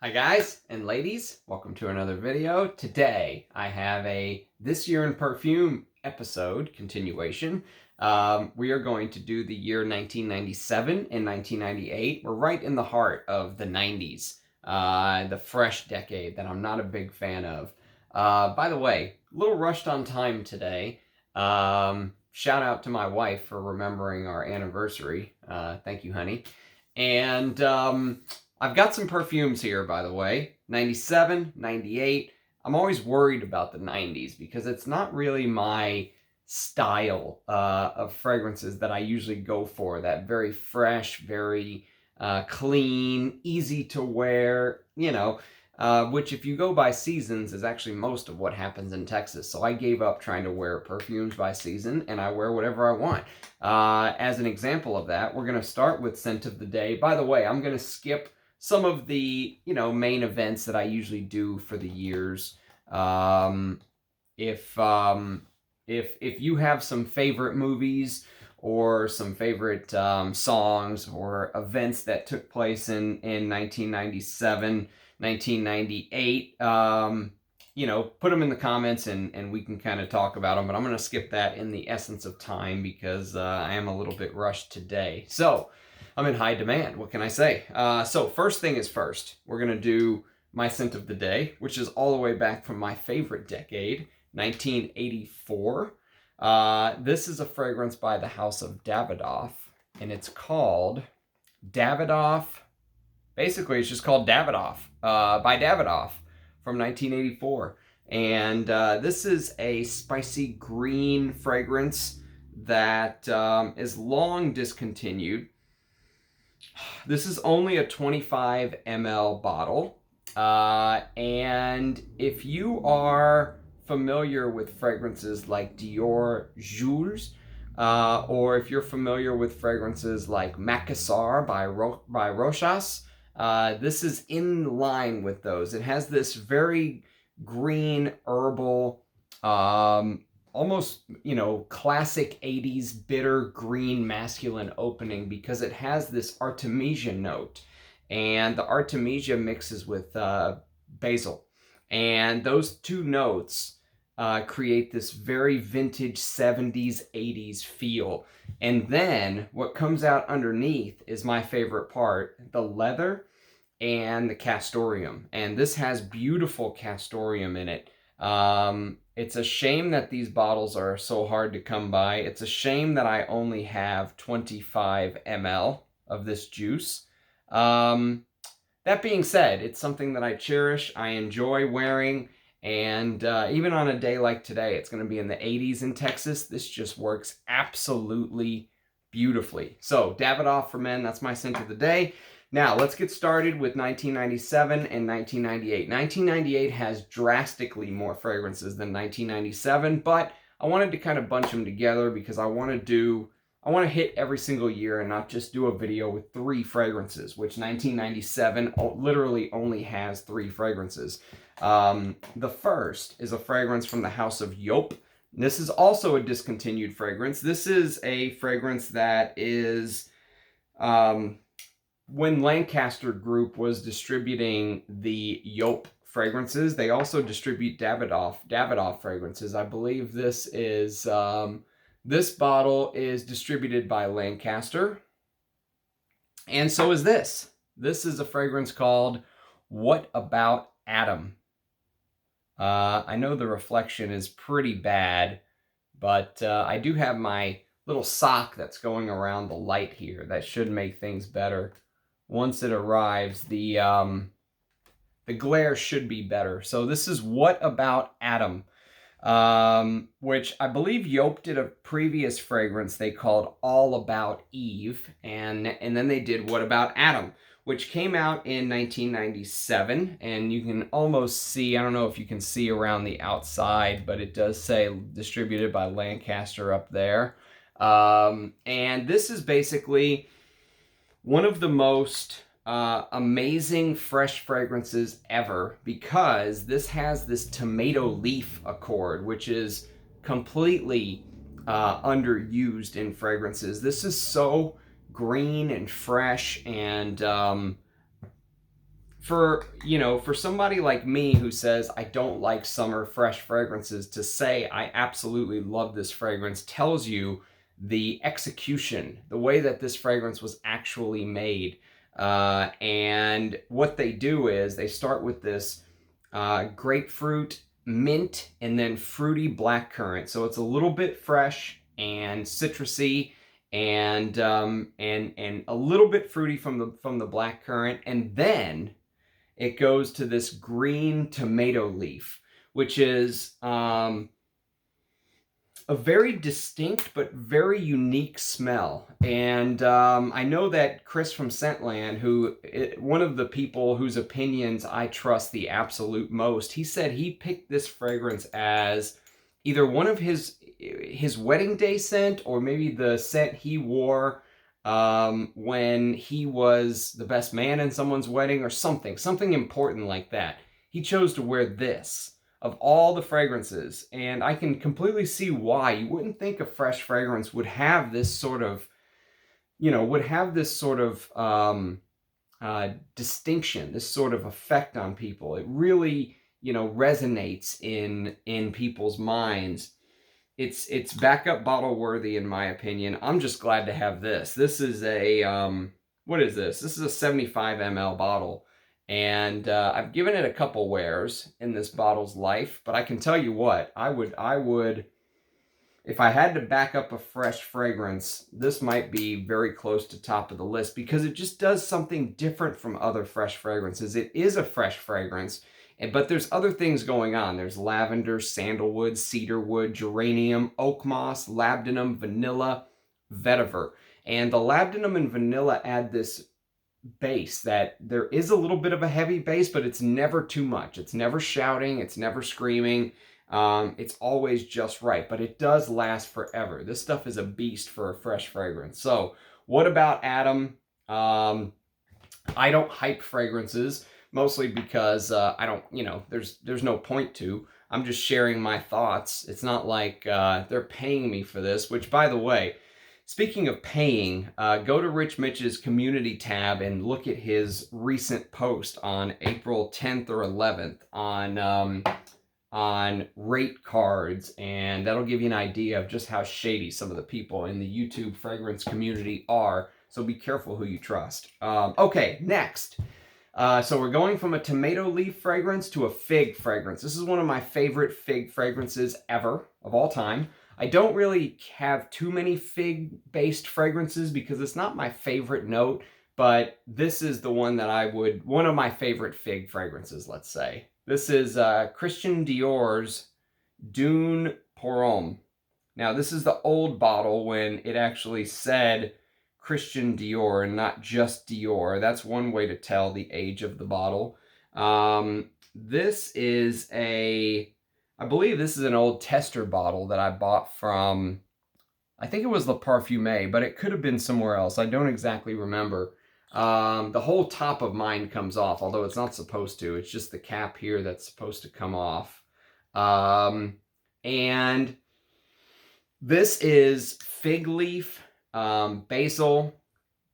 Hi guys and ladies, welcome to another video. Today I have a This Year in Perfume episode continuation. We are going to do the year 1997 and 1998. We're right in the heart of the 90s, the fresh decade that I'm not a big fan of. By the way, a little rushed on time today. Shout out to my wife for remembering our anniversary. Thank you, honey. And I've got some perfumes here, by the way. 97, 98. I'm always worried about the 90s because it's not really my style of fragrances that I usually go for. That very fresh, very clean, easy to wear, which if you go by seasons is actually most of what happens in Texas. So I gave up trying to wear perfumes by season and I wear whatever I want. As an example of that, we're going to start with Scent of the Day. By the way, I'm going to skip some of the, main events that I usually do for the years. If you have some favorite movies or some favorite songs or events that took place in 1997, 1998, put them in the comments and we can kind of talk about them. But I'm going to skip that in the essence of time because I am a little bit rushed today. So I'm in high demand. What can I say? So first thing is first. We're going to do my Scent of the Day, which is all the way back from my favorite decade, 1984. This is a fragrance by the House of Davidoff, and it's called Davidoff. Basically, it's just called Davidoff, by Davidoff from 1984. And this is a spicy green fragrance that is long discontinued. This is only a 25 ml bottle. And if you are familiar with fragrances like Dior Jules, or if you're familiar with fragrances like Macassar by Rochas, this is in line with those. It has this very green, herbal, almost, classic 80s bitter green masculine opening because it has this Artemisia note. And the Artemisia mixes with basil. And those two notes create this very vintage 70s, 80s feel. And then what comes out underneath is my favorite part, the leather and the castoreum. And this has beautiful castoreum in it. It's a shame that these bottles are so hard to come by. It's a shame that I only have 25 ml of this juice. That being said, it's something that I cherish, I enjoy wearing, and even on a day like today, it's going to be in the 80s in Texas. This just works absolutely beautifully. So, Davidoff for men, that's my Scent of the Day. Now, let's get started with 1997 and 1998. 1998 has drastically more fragrances than 1997, but I wanted to kind of bunch them together because I want to hit every single year and not just do a video with 3 fragrances, which 1997 literally only has 3 fragrances. The first is a fragrance from the House of Yop. This is also a discontinued fragrance. This is a fragrance that is... when Lancaster Group was distributing the Yop fragrances, they also distribute Davidoff fragrances. I believe this is... this bottle is distributed by Lancaster. And so is this. This is a fragrance called What About Adam? I know the reflection is pretty bad, but I do have my little sock that's going around the light here. That should make things better. Once it arrives, the glare should be better. So this is What About Adam? Which I believe Yop did a previous fragrance they called All About Eve, and then they did What About Adam, which came out in 1997, and you can almost see, I don't know if you can see around the outside, but it does say distributed by Lancaster up there. And this is basically one of the most amazing fresh fragrances ever because this has this tomato leaf accord, which is completely underused in fragrances. This is so green and fresh and for somebody like me who says I don't like summer fresh fragrances, to say I absolutely love this fragrance tells you the execution, the way that this fragrance was actually made. And what they do is they start with this grapefruit, mint, and then fruity blackcurrant. So it's a little bit fresh and citrusy, and a little bit fruity from the blackcurrant, and then it goes to this green tomato leaf, which is a very distinct but very unique smell. And I know that Chris from Scentland, one of the people whose opinions I trust the absolute most, he said he picked this fragrance as either one of his wedding day scent, or maybe the scent he wore when he was the best man in someone's wedding, or something important like that. He chose to wear this of all the fragrances, and I can completely see why. You wouldn't think a fresh fragrance would have this sort of, distinction, this sort of effect on people. It really, resonates in people's minds. It's backup bottle worthy in my opinion. I'm just glad to have this. This is a what is this? This is a 75 ml bottle. And I've given it a couple wears in this bottle's life, but I can tell you what, I would, if I had to back up a fresh fragrance, this might be very close to top of the list, because it just does something different from other fresh fragrances. It is a fresh fragrance, but there's other things going on. There's lavender, sandalwood, cedarwood, geranium, oak moss, labdanum, vanilla, vetiver. And the labdanum and vanilla add this bass that there is a little bit of a heavy bass, but it's never too much. It's never shouting, it's never screaming. It's always just right, but it does last forever. This stuff is a beast for a fresh fragrance. So what about Adam? I don't hype fragrances, mostly because I don't, there's no point to. I'm just sharing my thoughts. It's not like they're paying me for this, which, by the way, speaking of paying, go to Rich Mitch's community tab and look at his recent post on April 10th or 11th on rate cards, and that'll give you an idea of just how shady some of the people in the YouTube fragrance community are. So be careful who you trust. Okay, next. So we're going from a tomato leaf fragrance to a fig fragrance. This is one of my favorite fig fragrances ever, of all time. I don't really have too many fig-based fragrances because it's not my favorite note, but this is the one that one of my favorite fig fragrances, let's say. This is Christian Dior's Dune pour Homme. Now, this is the old bottle when it actually said Christian Dior and not just Dior. That's one way to tell the age of the bottle. This is I believe this is an old tester bottle that I bought from, I think it was the Perfume, but it could have been somewhere else. I don't exactly remember. The whole top of mine comes off, although it's not supposed to. It's just the cap here that's supposed to come off. And this is fig leaf, basil,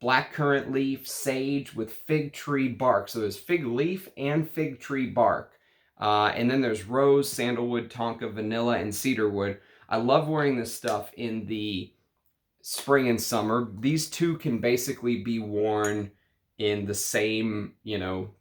blackcurrant leaf, sage with fig tree bark. So there's fig leaf and fig tree bark. And then there's rose, sandalwood, tonka, vanilla, and cedarwood. I love wearing this stuff in the spring and summer. These two can basically be worn in the same,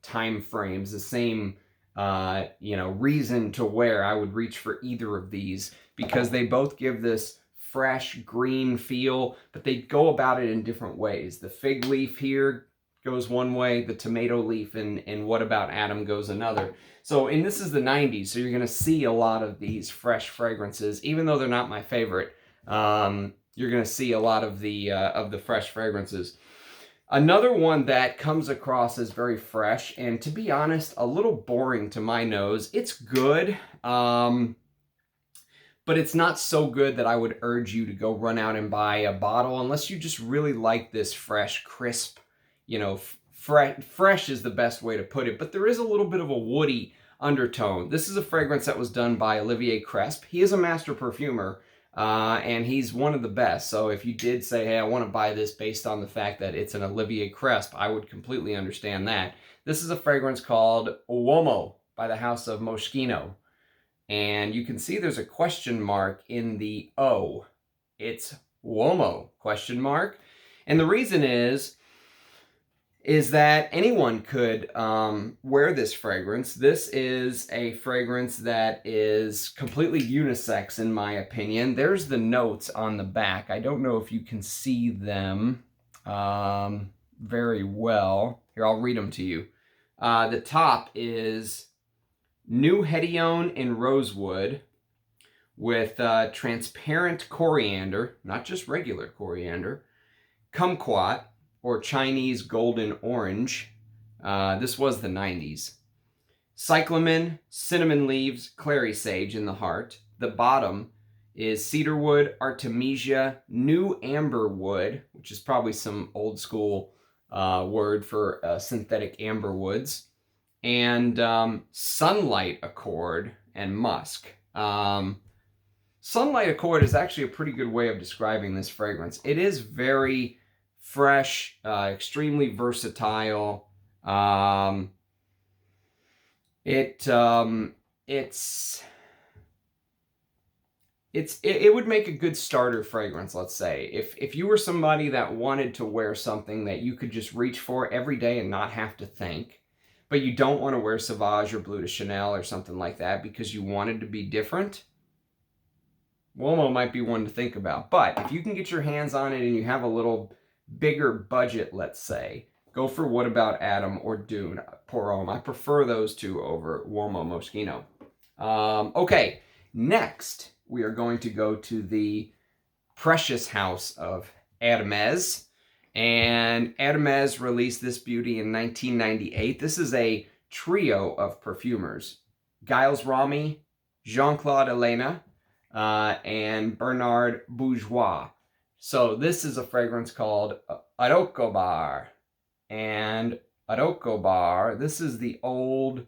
time frames, the same, reason to wear. I would reach for either of these because they both give this fresh green feel, but they go about it in different ways. The fig leaf here goes one way, the tomato leaf and What About Adam goes another. So, and this is the 90s, so you're going to see a lot of these fresh fragrances, even though they're not my favorite. You're going to see a lot of the fresh fragrances. Another one that comes across as very fresh, and to be honest, a little boring to my nose. It's good, but it's not so good that I would urge you to go run out and buy a bottle unless you just really like this fresh, crisp, fresh is the best way to put it, but there is a little bit of a woody undertone. This is a fragrance that was done by Olivier Cresp. He is a master perfumer, and he's one of the best. So if you did say, hey, I want to buy this based on the fact that it's an Olivier Cresp, I would completely understand that. This is a fragrance called Uomo by the House of Moschino. And you can see there's a question mark in the O. It's Uomo, question mark. And the reason is that anyone could wear this fragrance. This is a fragrance that is completely unisex, in my opinion. There's the notes on the back. I don't know if you can see them very well. Here, I'll read them to you. The top is New Hedione in Rosewood with transparent coriander, not just regular coriander, kumquat, or Chinese golden orange. This was the 90s. Cyclamen, cinnamon leaves, clary sage in the heart. The bottom is cedarwood, artemisia, new amber wood, which is probably some old school word for synthetic amber woods, and sunlight accord and musk. Sunlight accord is actually a pretty good way of describing this fragrance. It is very fresh, extremely versatile. It would make a good starter fragrance, let's say. If you were somebody that wanted to wear something that you could just reach for every day and not have to think, but you don't want to wear Sauvage or Bleu de Chanel or something like that because you wanted to be different, Uomo might be one to think about. But if you can get your hands on it and you have a little bigger budget, let's say, go for What About Adam or Dune Pour Homme. I prefer those two over Uomo Moschino. Okay, next we are going to go to the precious house of Hermes. And Hermes released this beauty in 1998. This is a trio of perfumers. Giles Ramy, Jean-Claude Elena, and Bernard Bourgeois. So this is a fragrance called Rocabar. And Rocabar, this is the old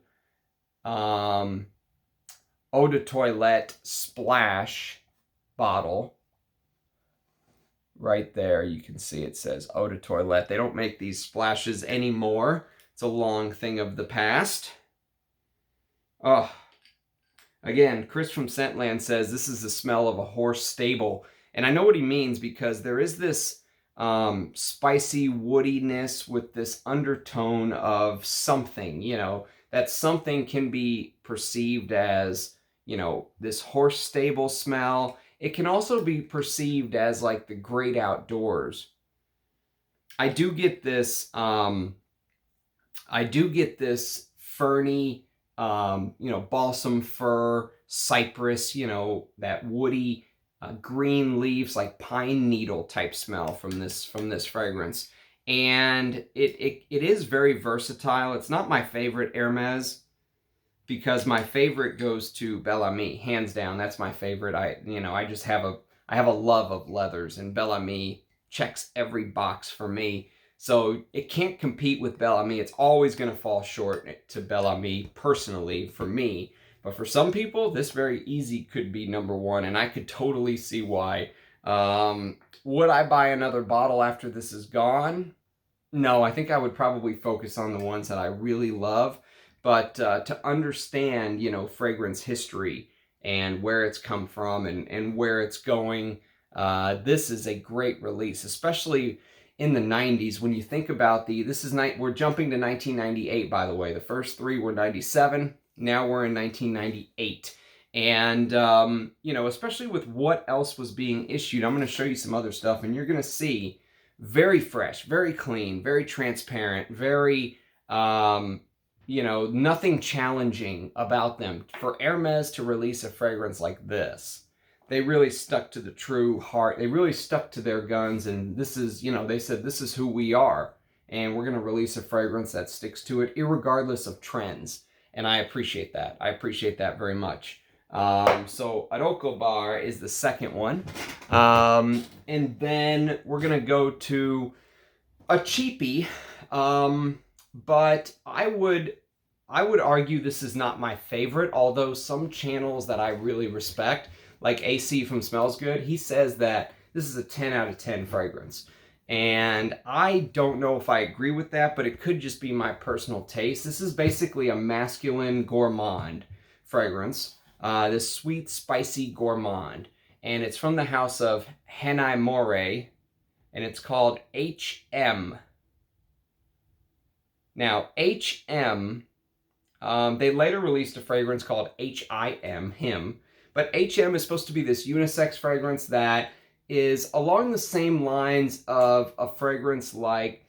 eau de toilette splash bottle. Right there, you can see it says eau de toilette. They don't make these splashes anymore. It's a long thing of the past. Oh, again, Chris from Scentland says this is the smell of a horse stable. And I know what he means because there is this spicy woodiness with this undertone of something, you know, that something can be perceived as, you know, this horse stable smell. It can also be perceived as like the great outdoors. I do get this ferny, you know, balsam fir, cypress, you know, that woody green leaves, like pine needle type smell from this fragrance. And it is very versatile. It's not my favorite Hermes, because my favorite goes to Bel Ami, hands down. That's my favorite. I have a love of leathers, and Bel Ami checks every box for me. So it can't compete with Bel Ami. It's always going to fall short to Bel Ami personally for me. But for some people, this very easy could be number one, and I could totally see why. Would I buy another bottle after this is gone? No, I think I would probably focus on the ones that I really love. But to understand, you know, fragrance history and where it's come from and where it's going, this is a great release, especially in the 90s. When you think about we're jumping to 1998, by the way. The first three were 97. Now we're in 1998. And, you know, especially with what else was being issued, I'm going to show you some other stuff, and you're going to see very fresh, very clean, very transparent, very, you know, nothing challenging about them. For Hermes to release a fragrance like this, they really stuck to the true heart. They really stuck to their guns, and this is, you know, they said, this is who we are, and we're going to release a fragrance that sticks to it, irregardless of trends. And I appreciate that. I appreciate that very much. So Rocabar is the second one. And then we're going to go to a cheapie. But I would argue this is not my favorite, although some channels that I really respect, like AC from Smells Good, he says that this is a 10 out of 10 fragrance. And I don't know if I agree with that, but it could just be my personal taste. This is basically a masculine gourmand fragrance. This sweet, spicy gourmand. And it's from the house of Hermes, and it's called HM. Now, HM, they later released a fragrance called HIM, him. But HM is supposed to be this unisex fragrance that is along the same lines of a fragrance like,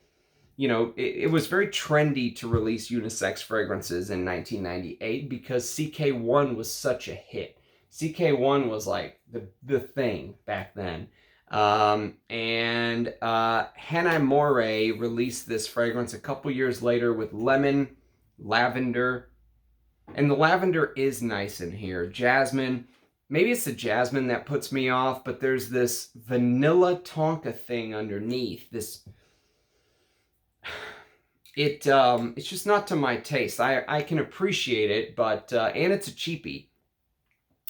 you know, it was very trendy to release unisex fragrances in 1998 because CK1 was such a hit. CK1 was like the thing back then. Hannah Moray released this fragrance a couple years later with lemon, lavender, and the lavender is nice in here. Jasmine, maybe it's the jasmine that puts me off, but there's this vanilla tonka thing underneath. It's just not to my taste. I can appreciate it, but and it's a cheapie.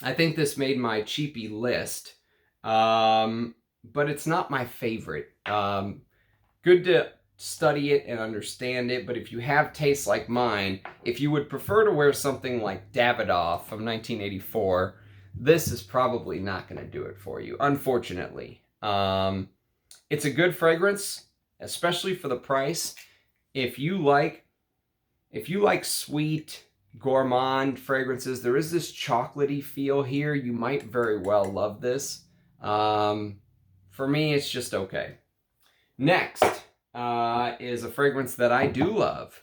I think this made my cheapie list, but it's not my favorite. Good to study it and understand it, but if you have tastes like mine, if you would prefer to wear something like Davidoff from 1984, this is probably not going to do it for you, unfortunately. It's a good fragrance, especially for the price. If you like sweet gourmand fragrances, there is this chocolatey feel here. You might very well love this. For me, it's just okay. Next is a fragrance that I do love,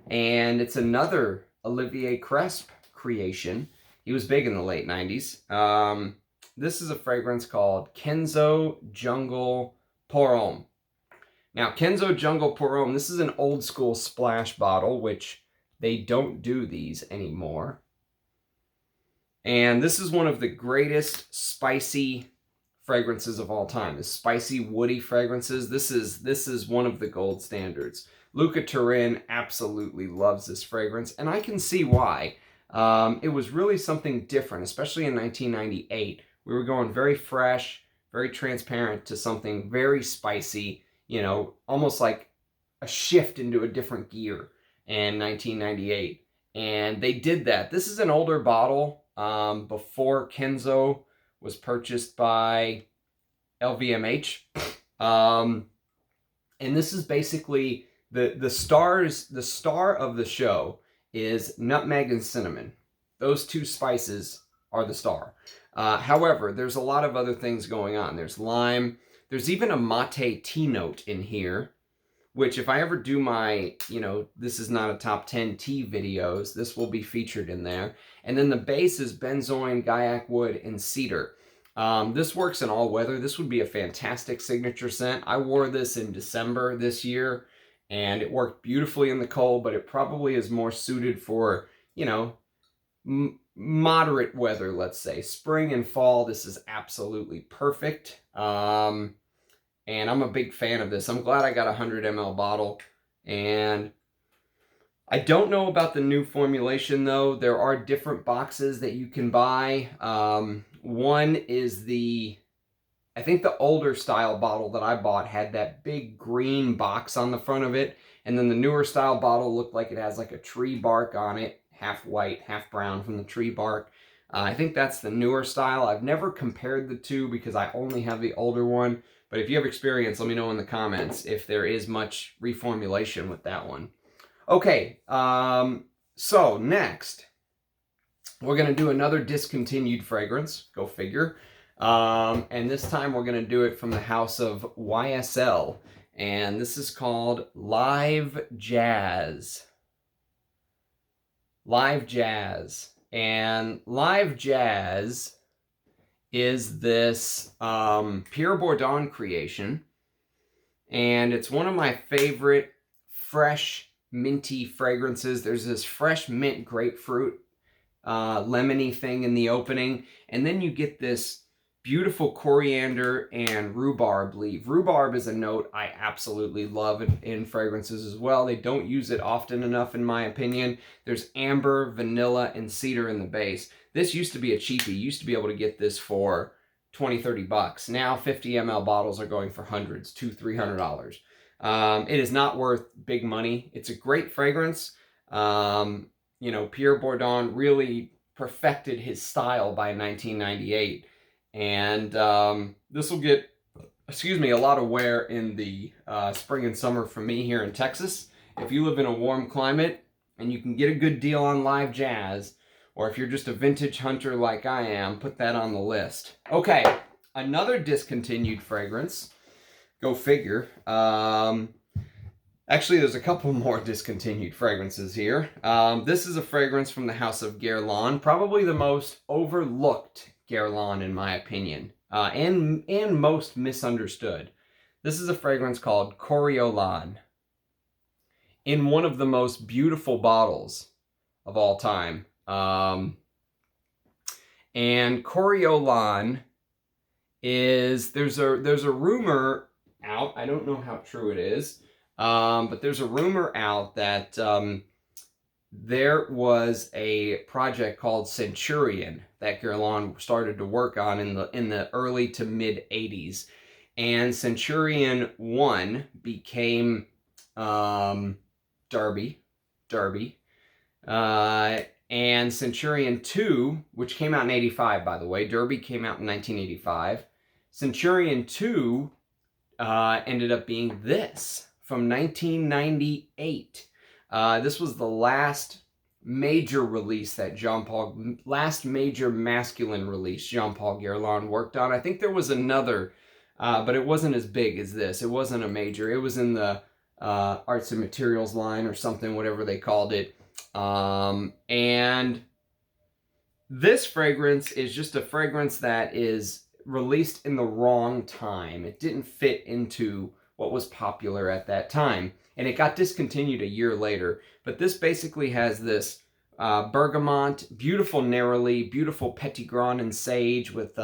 and it's another Olivier Cresp creation. He was big in the late 90s. This is a fragrance called Kenzo Jungle Pour Homme. Now, Kenzo Jungle Pour Homme, this is an old school splash bottle, which they don't do these anymore. And this is one of the greatest spicy fragrances of all time. The spicy, woody fragrances. This is one of the gold standards. Luca Turin absolutely loves this fragrance, and I can see why. It was really something different, especially in 1998. We were going very fresh, very transparent to something very spicy, you know, almost like a shift into a different gear in 1998. And they did that. This is an older bottle, before Kenzo was purchased by LVMH. And this is basically the star of the show is nutmeg and cinnamon. Those two spices are the star. However, there's a lot of other things going on. There's lime. There's even a mate tea note in here, which if I ever do my, you know, this is not a top 10 tea videos, this will be featured in there. And then the base is benzoin, guaiac wood, and cedar. This works in all weather. This would be a fantastic signature scent. I wore this in December this year, and it worked beautifully in the cold, but it probably is more suited for, you know, moderate weather, let's say. Spring and fall, this is absolutely perfect. And I'm a big fan of this. I'm glad I got a 100 ml bottle. And I don't know about the new formulation, though. There are different boxes that you can buy. One is I think the older style bottle that I bought had that big green box on the front of it. And then the newer style bottle looked like it has like a tree bark on it, half white, half brown from the tree bark. I think that's the newer style. I've never compared the two because I only have the older one. But if you have experience, let me know in the comments if there is much reformulation with that one. Okay, so next, we're going to do another discontinued fragrance. Go figure. And this time we're going to do it from the house of YSL. And this is called Live Jazz. Live Jazz. And Live Jazz is this Pierre Bourdon creation, and it's one of my favorite fresh minty fragrances. There's this fresh mint grapefruit lemony thing in the opening, and then you get this beautiful coriander and rhubarb leaf. Rhubarb is a note I absolutely love in fragrances as well. They don't use it often enough in my opinion. There's amber, vanilla, and cedar in the base. This used to be a cheapie. You used to be able to get this for 20, 30 bucks. Now 50 ml bottles are going for hundreds, $200, $300. It is not worth big money. It's a great fragrance. You know, Pierre Bourdon really perfected his style by 1998. And this will get, excuse me, a lot of wear in the spring and summer for me here in Texas. If you live in a warm climate and you can get a good deal on live jazz, or if you're just a vintage hunter like I am, put that on the list. Okay, another discontinued fragrance. Go figure. Actually, there's a couple more discontinued fragrances here. This is a fragrance from the house of Guerlain, probably the most overlooked Guerlain in my opinion, and most misunderstood. This is a fragrance called Coriolan, in one of the most beautiful bottles of all time. And Coriolan is, there's a rumor out, I don't know how true it is, but there's a rumor out that there was a project called Centurion that Guerlain started to work on in the early to mid 80s, and Centurion 1 became Derby, and Centurion 2, which came out in 85, by the way. Derby came out in 1985. Centurion 2 ended up being this from 1998. This was the last major release that last major masculine release Jean-Paul Guerlain worked on. I think there was another, but it wasn't as big as this. It wasn't a major. It was in the Arts and Materials line or something, whatever they called it. And this fragrance is just a fragrance that is released in the wrong time. It didn't fit into what was popular at that time, and it got discontinued a year later. But this basically has this bergamot, beautiful neroli, beautiful petitgrain and sage with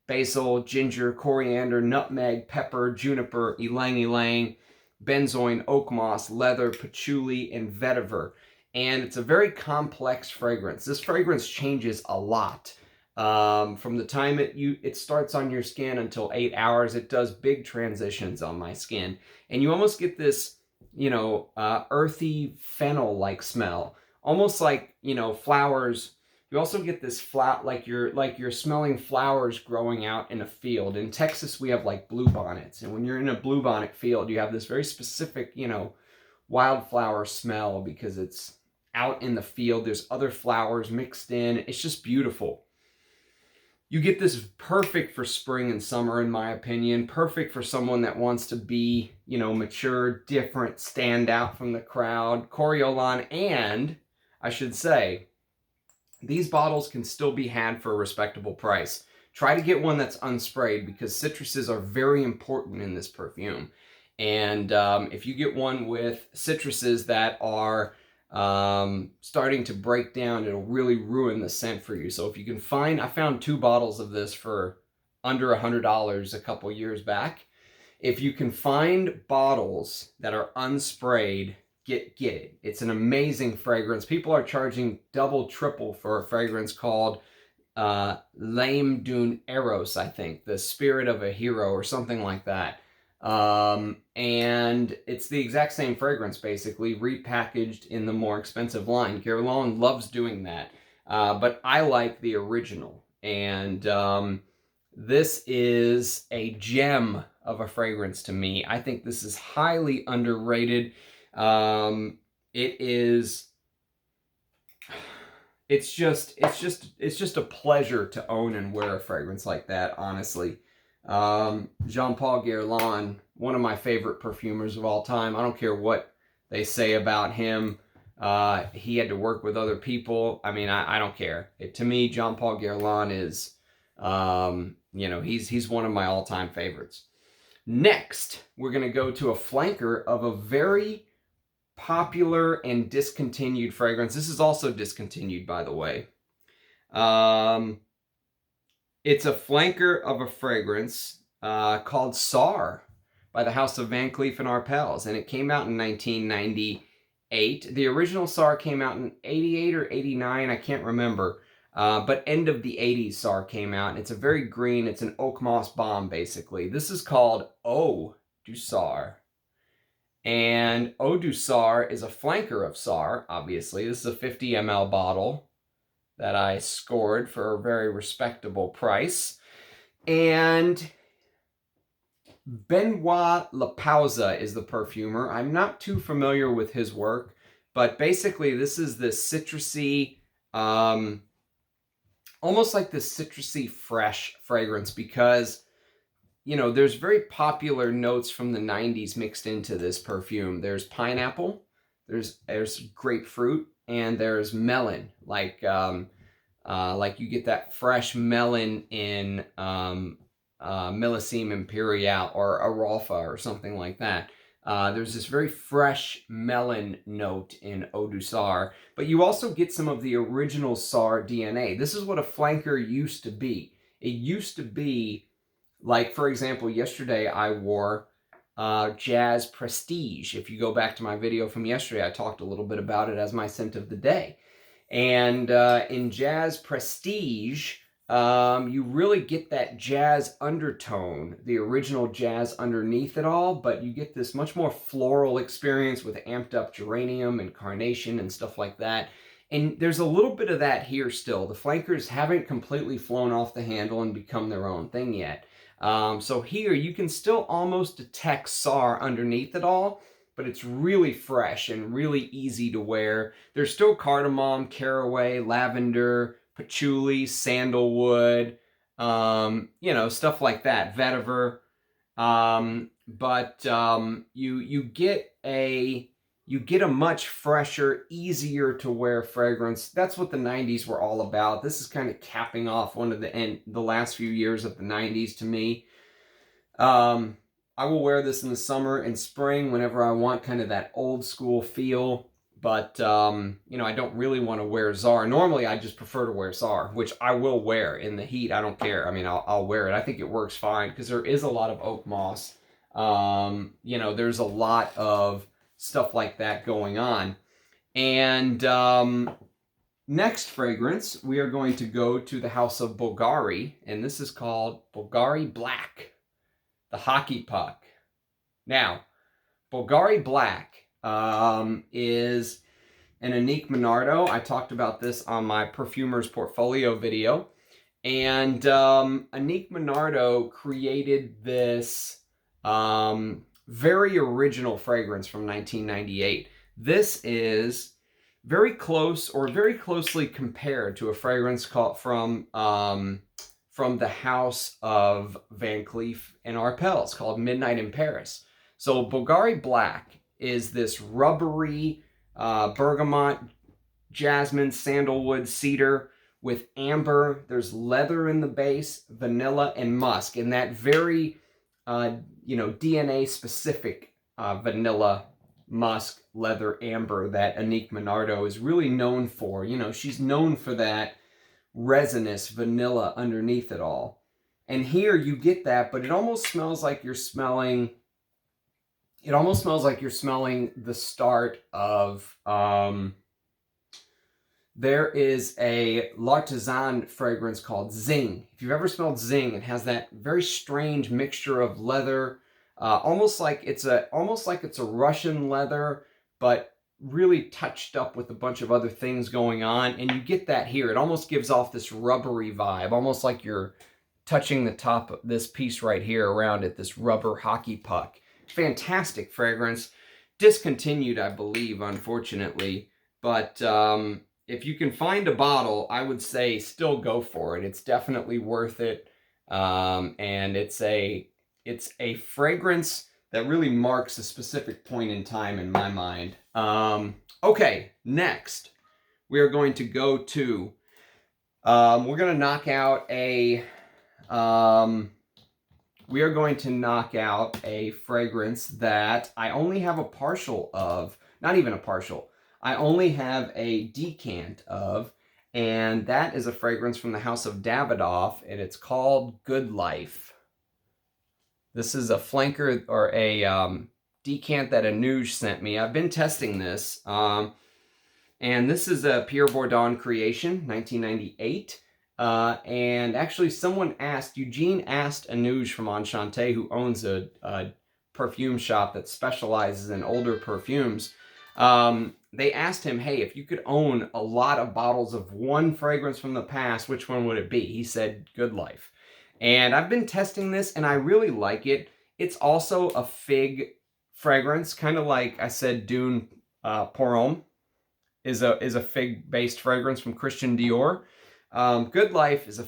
basil, ginger, coriander, nutmeg, pepper, juniper, ylang ylang, benzoin, oak moss, leather, patchouli, and vetiver. And it's a very complex fragrance. This fragrance changes a lot. From the time it starts on your skin until 8 hours, it does big transitions on my skin. And you almost get this, you know, earthy fennel-like smell. Almost like, you know, flowers. You also get this like you're smelling flowers growing out in a field. In Texas, we have like bluebonnets. And when you're in a bluebonnet field, you have this very specific, you know, wildflower smell because it's out in the field. There's other flowers mixed in. It's just beautiful. You get this perfect for spring and summer, in my opinion. Perfect for someone that wants to be, you know, mature, different, stand out from the crowd. Coriolan, and I should say, these bottles can still be had for a respectable price. Try to get one that's unsprayed because citruses are very important in this perfume. And if you get one with citruses that are starting to break down, it'll really ruin the scent for you. So if you can find, I found 2 bottles of this for under $100 a couple years back. If you can find bottles that are unsprayed, get it. It's an amazing fragrance. People are charging double, triple for a fragrance called L'Âme d'un Héros, I think, the spirit of a hero or something like that. And it's the exact same fragrance, basically, repackaged in the more expensive line. Guerlain loves doing that, but I like the original. And this is a gem of a fragrance to me. I think this is highly underrated. It's just a pleasure to own and wear a fragrance like that, honestly. Jean-Paul Guerlain, one of my favorite perfumers of all time. I don't care what they say about him. He had to work with other people. I mean, I don't care. To me, Jean-Paul Guerlain is, you know, he's one of my all-time favorites. Next, we're going to go to a flanker of a very popular and discontinued fragrance. This is also discontinued, by the way. It's a flanker of a fragrance called Sar by the house of Van Cleef Arpels, and it came out in 1998. The original Sar came out in 88 or 89, I can't remember. But end of the 80s SAR came out, and it's a very green, it's an oak moss bomb, basically. This is called Eau du SAR. And Eau du SAR is a flanker of SAR, obviously. This is a 50 ml bottle that I scored for a very respectable price. And Benoit Lapauza is the perfumer. I'm not too familiar with his work, but basically this is this citrusy, almost like this citrusy fresh fragrance, because, you know, there's very popular notes from the 90s mixed into this perfume. There's pineapple, there's grapefruit, and there's melon, like you get that fresh melon in Millésime Impérial or Arolfa or something like that. There's this very fresh melon note in Eau du SAR, but you also get some of the original SAR DNA. This is what a flanker used to be. It used to be, like, for example, yesterday I wore Jazz Prestige. If you go back to my video from yesterday, I talked a little bit about it as my scent of the day. And in Jazz Prestige, you really get that jazz undertone, the original jazz underneath it all, but you get this much more floral experience with amped up geranium and carnation and stuff like that. And there's a little bit of that here still. The flankers haven't completely flown off the handle and become their own thing yet. So here you can still almost detect SAR underneath it all, but it's really fresh and really easy to wear. There's still cardamom, caraway, lavender, patchouli, sandalwood, you know, stuff like that, vetiver. You get a much fresher, easier to wear fragrance. That's what the 90s were all about. This is kind of capping off one of the last few years of the 90s to me. I will wear this in the summer and spring whenever I want kind of that old school feel. But, you know, I don't really want to wear ZAR. Normally, I just prefer to wear ZAR, which I will wear in the heat. I don't care. I mean, I'll wear it. I think it works fine because there is a lot of oak moss. You know, there's a lot of stuff like that going on. And next fragrance, we are going to go to the house of Bulgari. And this is called Bulgari Black, the hockey puck. Now, Bulgari Black is an Annick Minardo. I talked about this on my Perfumer's Portfolio video. And Annick Minardo created this very original fragrance from 1998. This is very close, or very closely compared to a fragrance called from the house of Van Cleef and Arpels called Midnight in Paris. So Bulgari Black is this rubbery bergamot, jasmine, sandalwood, cedar with amber. There's leather in the base, vanilla, and musk. And that very, you know, DNA specific vanilla, musk, leather, amber that Annick Minardo is really known for. You know, she's known for that resinous vanilla underneath it all. And here you get that, but it almost smells like you're smelling... It almost smells like you're smelling the start of, there is a L'Artisan fragrance called Zing. If you've ever smelled Zing, it has that very strange mixture of leather, almost like it's a Russian leather, but really touched up with a bunch of other things going on. And you get that here. It almost gives off this rubbery vibe, almost like you're touching the top of this piece right here around it, this rubber hockey puck. Fantastic fragrance. Discontinued, I believe, unfortunately. But if you can find a bottle, I would say still go for it. It's definitely worth it. And it's a fragrance that really marks a specific point in time in my mind. Okay, next we are going to go to, we're going to knock out a... we are going to knock out a fragrance that I only have a partial of, not even a partial, I only have a decant of, and that is a fragrance from the house of Davidoff, and it's called Good Life. This is a flanker, or a decant that Anoush sent me. I've been testing this. And this is a Pierre Bourdon creation, 1998. And actually, Eugene asked Anuj from Enchanté, who owns a perfume shop that specializes in older perfumes. They asked him, hey, if you could own a lot of bottles of one fragrance from the past, which one would it be? He said, Good Life. And I've been testing this, and I really like it. It's also a fig fragrance, kind of like I said, Dune Pour Homme is a fig-based fragrance from Christian Dior. Good Life is a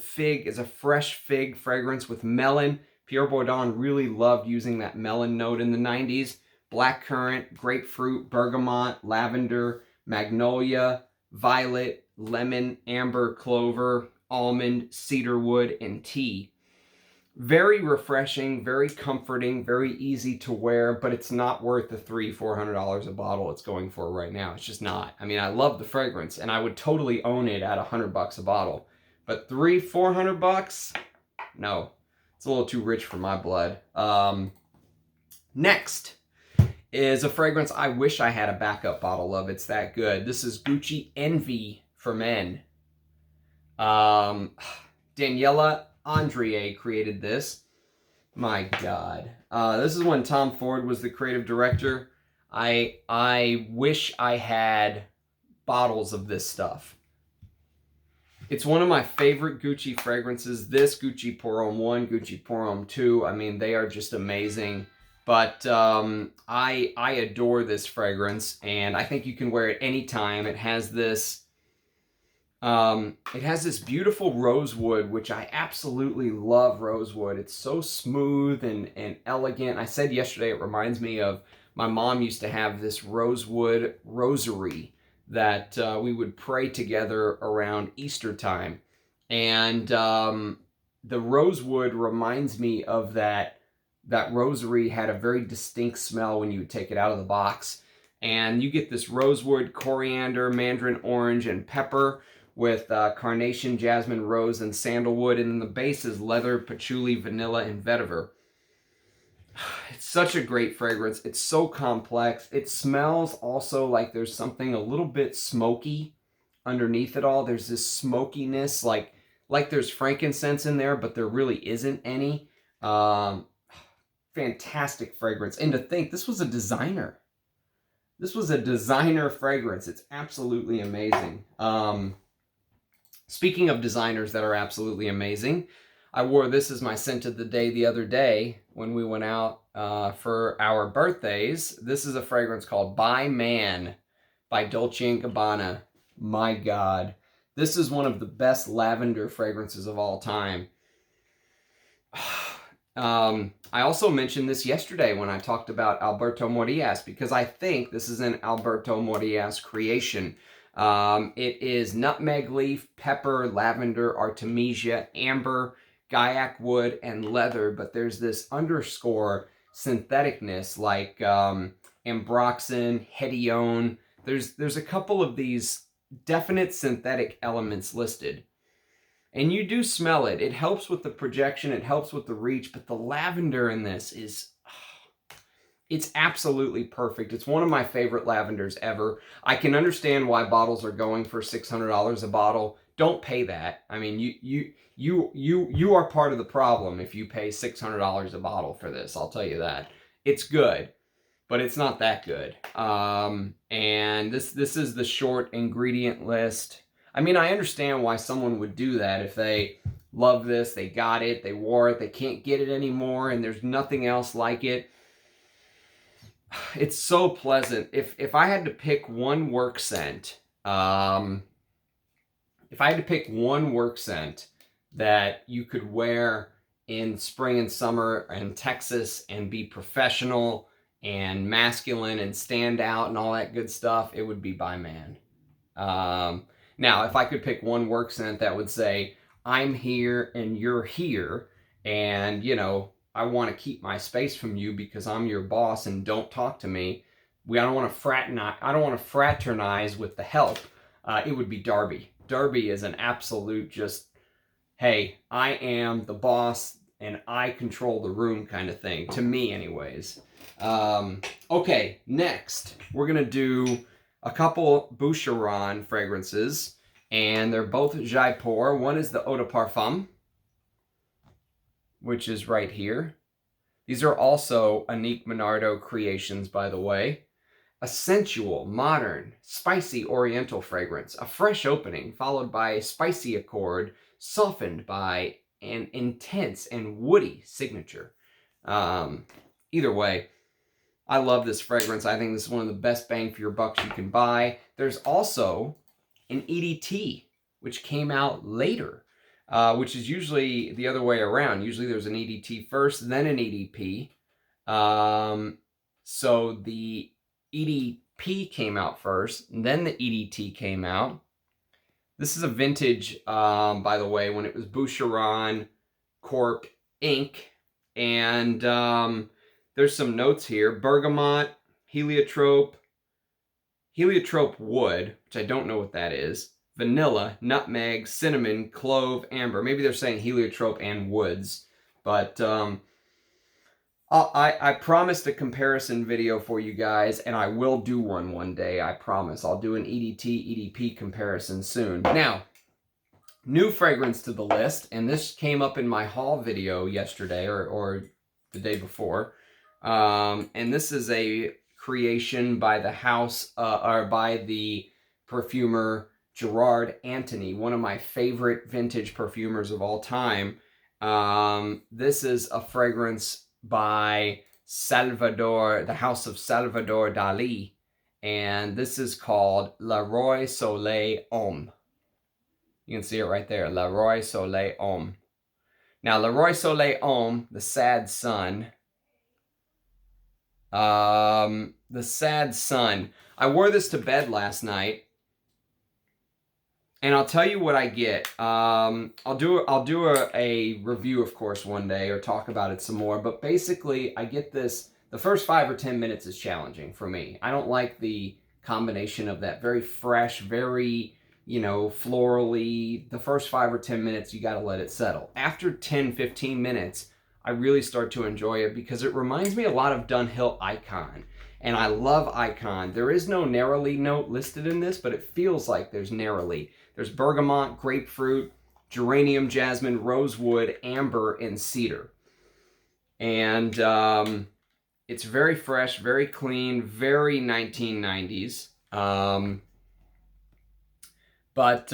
fresh fig fragrance with melon. Pierre Bourdon really loved using that melon note in the 90s. Blackcurrant, grapefruit, bergamot, lavender, magnolia, violet, lemon, amber, clover, almond, cedarwood, and tea. Very refreshing, very comforting, very easy to wear, but it's not worth the $300-400 a bottle it's going for right now. It's just not. I mean, I love the fragrance, and I would totally own it at $100 a bottle. But $300-400? No, it's a little too rich for my blood. Next is a fragrance I wish I had a backup bottle of. It's that good. This is Gucci Envy for Men. Daniela Andrier created this. My God. This is when Tom Ford was the creative director. I wish I had bottles of this stuff. It's one of my favorite Gucci fragrances. This, Gucci Pour Homme 1, Gucci Pour Homme 2. I mean, they are just amazing. But I adore this fragrance, and I think you can wear it anytime. It has this beautiful rosewood, which I absolutely love rosewood. It's so smooth and elegant. I said yesterday it reminds me of my mom used to have this rosewood rosary that we would pray together around Easter time. And the rosewood reminds me of that rosary had a very distinct smell when you would take it out of the box. And you get this rosewood, coriander, mandarin orange, and pepper with carnation, jasmine, rose, and sandalwood. And then the base is leather, patchouli, vanilla, and vetiver. It's such a great fragrance. It's so complex. It smells also like there's something a little bit smoky underneath it all. There's this smokiness, like there's frankincense in there, but there really isn't any. Fantastic fragrance. And to think, this was a designer. This was a designer fragrance. It's absolutely amazing. Speaking of designers that are absolutely amazing, I wore this as my scent of the day the other day when we went out for our birthdays. This is a fragrance called By Man by Dolce & Gabbana. My God. This is one of the best lavender fragrances of all time. I also mentioned this yesterday when I talked about Alberto Morillas, because I think this is an Alberto Morillas creation. It is nutmeg leaf, pepper, lavender, artemisia, amber, guaiac wood, and leather, but there's this underscore syntheticness like ambroxan, hedione. There's a couple of these definite synthetic elements listed. And you do smell it. It helps with the projection. It helps with the reach. But the lavender in this is... it's absolutely perfect. It's one of my favorite lavenders ever. I can understand why bottles are going for $600 a bottle. Don't pay that. I mean, you are part of the problem if you pay $600 a bottle for this. I'll tell you that. It's good, but it's not that good. And this is the short ingredient list. I mean, I understand why someone would do that if they love this, they got it, they wore it, they can't get it anymore, and there's nothing else like it. It's so pleasant. If I had to pick one work scent, that you could wear in spring and summer in Texas and be professional and masculine and stand out and all that good stuff, it would be By Man. Now, if I could pick one work scent that would say, I'm here and you're here, and, you know, I want to keep my space from you because I'm your boss and don't talk to me. I don't want to fraternize with the help. It would be Darby. Darby is an absolute just, hey, I am the boss and I control the room kind of thing, to me anyways. Okay, next we're going to do a couple Boucheron fragrances, and they're both Jaipur. One is the Eau de Parfum, which is right here. These are also Annick Minardo creations, by the way. A sensual, modern, spicy oriental fragrance. A fresh opening, followed by a spicy accord, softened by an intense and woody signature. Either way, I love this fragrance. I think this is one of the best bang for your bucks you can buy. There's also an EDT, which came out later, which is usually the other way around. Usually there's an EDT first, then an EDP. So the EDP came out first, and then the EDT came out. This is a vintage, by the way, when it was Boucheron Corp Inc. And there's some notes here. Bergamot, heliotrope wood, which I don't know what that is. Vanilla, nutmeg, cinnamon, clove, amber. Maybe they're saying heliotrope and woods. But I promised a comparison video for you guys, and I will do one day, I promise. I'll do an EDT, EDP comparison soon. Now, new fragrance to the list, and this came up in my haul video yesterday or the day before. And this is a creation by the house, or by the perfumer Gerard Antony, one of my favorite vintage perfumers of all time. This is a fragrance by Salvador, the house of Salvador Dali, and this is called Le Soleil Homme. You can see it right there, Le Soleil Homme. Now, Le Soleil Homme, the sad sun. The sad sun. I wore this to bed last night, and I'll tell you what I get. I'll do a review, of course, one day, or talk about it some more. But basically, I get this. The first 5 or 10 minutes is challenging for me. I don't like the combination of that very fresh, very, florally. The first 5 or 10 minutes, you got to let it settle. After 10, 15 minutes, I really start to enjoy it because it reminds me a lot of Dunhill Icon. And I love Icon. There is no narrowly note listed in this, but it feels like there's narrowly. There's bergamot, grapefruit, geranium, jasmine, rosewood, amber, and cedar. And it's very fresh, very clean, very 1990s. But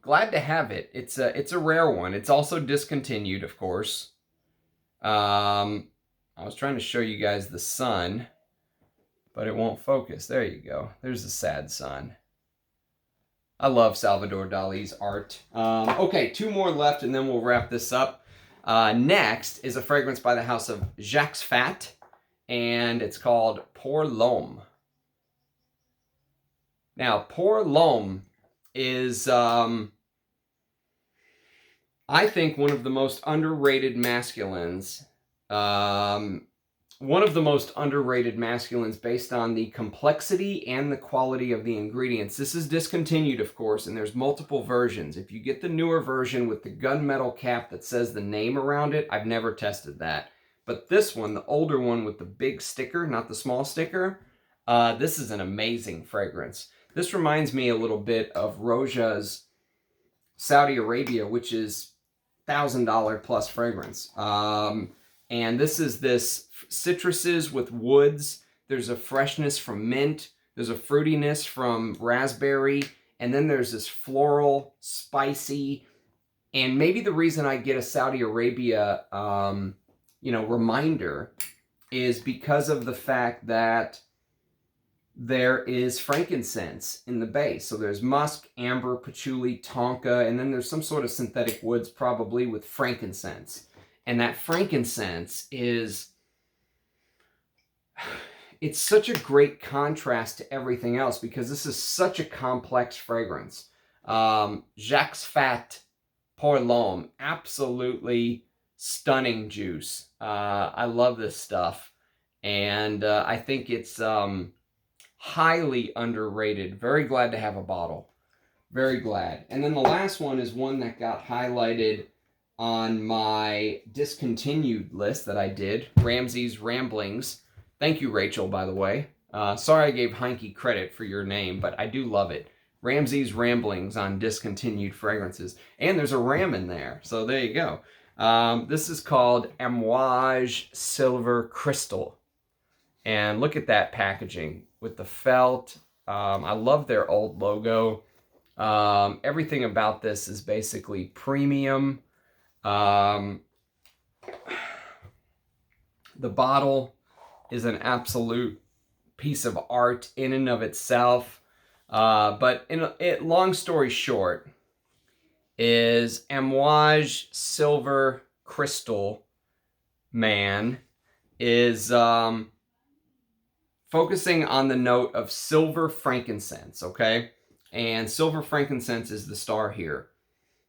glad to have it. It's a rare one. It's also discontinued, of course. I was trying to show you guys the sun, but it won't focus. There you go. There's the sad sun. I love Salvador Dali's art. Okay, 2 more left, and then we'll wrap this up. Next is a fragrance by the house of Jacques Fat, and it's called Pour l'Homme. Now, Pour l'Homme is, I think, one of the most underrated masculines. One of the most underrated masculines based on the complexity and the quality of the ingredients. This is discontinued, of course, and there's multiple versions. If you get the newer version with the gunmetal cap that says the name around it, I've never tested that. But this one, the older one with the big sticker, not the small sticker, this is an amazing fragrance. This reminds me a little bit of Roja's Saudi Arabia, which is $1,000 plus fragrance. And this is this citruses with woods. There's a freshness from mint. There's a fruitiness from raspberry. And then there's this floral, spicy. And maybe the reason I get a Saudi Arabia, reminder is because of the fact that there is frankincense in the base. So there's musk, amber, patchouli, tonka, and then there's some sort of synthetic woods probably with frankincense. And that frankincense is, it's such a great contrast to everything else because this is such a complex fragrance. Jacques Fat Pour l'Homme, absolutely stunning juice. I love this stuff. And I think it's highly underrated. Very glad to have a bottle. Very glad. And then the last one is one that got highlighted on my discontinued list that I did, Ramsey's Ramblings. Thank you, Rachel, by the way. Sorry I gave Heinke credit for your name, but I do love it. Ramsey's Ramblings on Discontinued Fragrances. And there's a ram in there, so there you go. This is called Amouage Silver Crystal. And look at that packaging with the felt. I love their old logo. Everything about this is basically premium. The bottle is an absolute piece of art in and of itself. But long story short, is Amouage Silver Crystal Man is focusing on the note of silver frankincense, okay? And silver frankincense is the star here.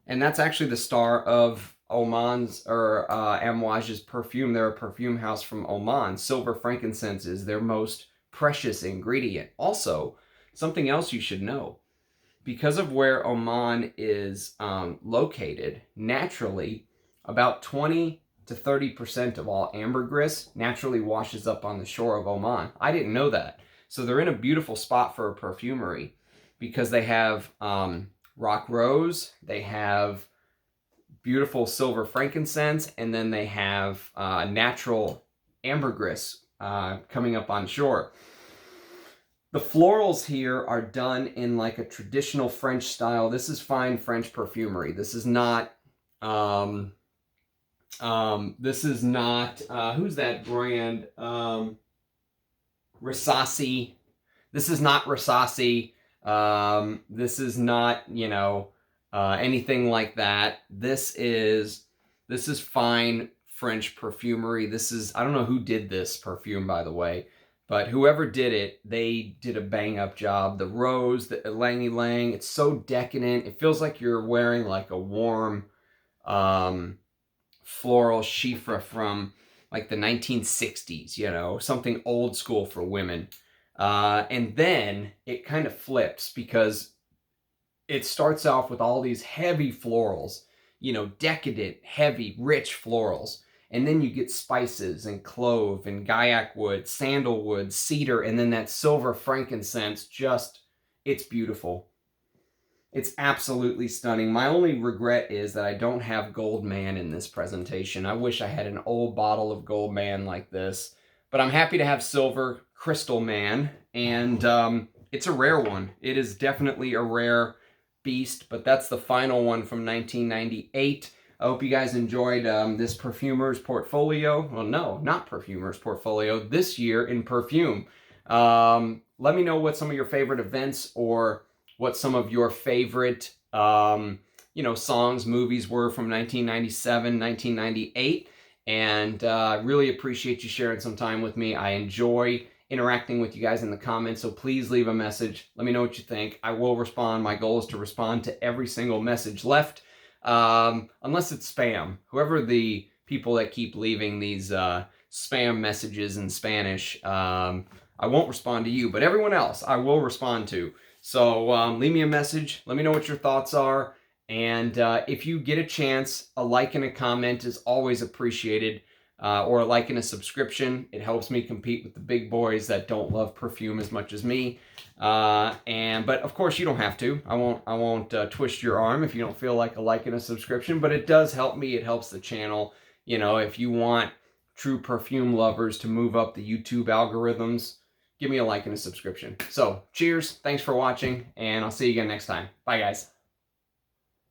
And that's actually the star of Oman's, or Amouage's perfume. They're a perfume house from Oman. Silver frankincense is their most precious ingredient. Also, something else you should know. Because of where Oman is located, naturally, about 20 to 30% of all ambergris naturally washes up on the shore of Oman. I didn't know that. So they're in a beautiful spot for a perfumery because they have rock rose, they have beautiful silver frankincense, and then they have natural ambergris coming up on shore. The florals here are done in like a traditional French style. This is fine French perfumery. This is not, who's that brand? Risassi. This is not Risassi. This is not, you know, anything like that. This is fine French perfumery. This is, I don't know who did this perfume, by the way. But whoever did it, they did a bang-up job. The rose, the ylang-ylang, it's so decadent. It feels like you're wearing like a warm floral chiffre from like the 1960s, you know, something old school for women. And then it kind of flips because it starts off with all these heavy florals, you know, decadent, heavy, rich florals. And then you get spices and clove and gaiac wood, sandalwood, cedar, and then that silver frankincense. Just, it's beautiful. It's absolutely stunning. My only regret is that I don't have Gold Man in this presentation. I wish I had an old bottle of Gold Man like this. But I'm happy to have Silver Crystal Man. And it's a rare one. It is definitely a rare beast. But that's the final one from 1998. I hope you guys enjoyed this Perfumer's Portfolio. Well, no, not Perfumer's Portfolio. This year in Perfume. Let me know what some of your favorite events or what some of your favorite, you know, songs, movies were from 1997, 1998. And really appreciate you sharing some time with me. I enjoy interacting with you guys in the comments, so please leave a message. Let me know what you think. I will respond. My goal is to respond to every single message left. Unless it's spam. Whoever the people that keep leaving these spam messages in Spanish, I won't respond to you, but everyone else I will respond to. So leave me a message. Let me know what your thoughts are. And if you get a chance, a like and a comment is always appreciated. Or a like and a subscription. It helps me compete with the big boys that don't love perfume as much as me. But of course you don't have to. I won't twist your arm if you don't feel like and a subscription, but it does help me. It helps the channel. You know, if you want true perfume lovers to move up the YouTube algorithms, give me a like and a subscription. So cheers. Thanks for watching, and I'll see you again next time. Bye guys.